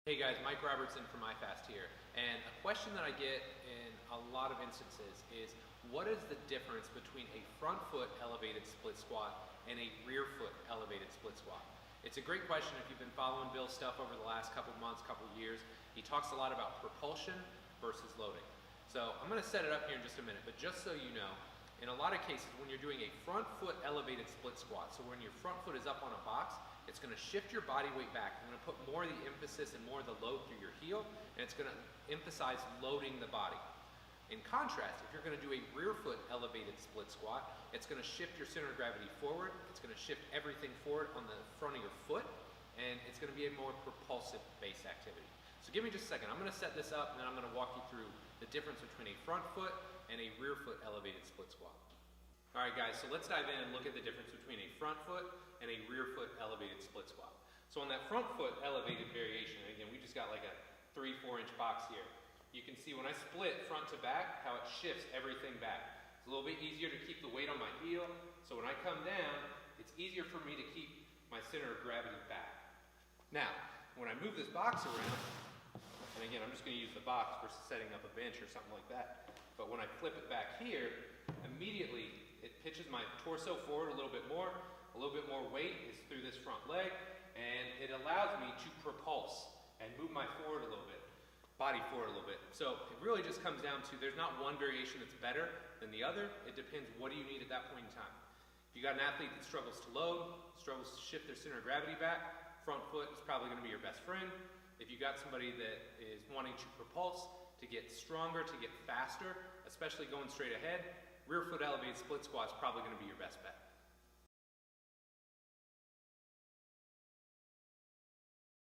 Hey guys, Mike Robertson from iFast here, and a question that I get in a lot of instances is what is the difference between a front foot elevated split squat and a rear foot elevated split squat? It's a great question if you've been following Bill's stuff over the last couple months, couple years. He talks a lot about propulsion versus loading. So I'm going to set it up here in just a minute, but just so you know, in a lot of cases when you're doing a front foot elevated split squat, so when your front foot is up on a box, it's going to shift your body weight back. I'm going to put more of the emphasis and more of the load through your heel, and it's going to emphasize loading the body. In contrast, if you're going to do a rear foot elevated split squat, it's going to shift your center of gravity forward, it's going to shift everything forward on the front of your foot, and it's going to be a more propulsive base activity. So give me just a second. I'm going to set this up, and then I'm going to walk you through the difference between a front foot and a rear foot elevated split squat. All right guys, so let's dive in and look at the difference between a front foot and a rear foot elevated split squat. So on that front foot elevated variation, again, we just got like a 3-4 inch box here. You can see when I split front to back, how it shifts everything back. It's a little bit easier to keep the weight on my heel, so when I come down, it's easier for me to keep my center of gravity back. Now, when I move this box around, and again, I'm just going to use the box for setting up a bench or something like that, but when I flip it back here, immediately it pitches my torso forward a little bit more weight is through this front leg, and it allows me to propulse and move my forward a little bit, body forward a little bit. So it really just comes down to there's not one variation that's better than the other. It depends what do you need at that point in time. If you got an athlete that struggles to load, struggles to shift their center of gravity back, front foot is probably going to be your best friend. If you got somebody that is wanting to propulse, to get stronger, to get faster, especially going straight ahead, rear foot elevated split squat is probably going to be your best bet.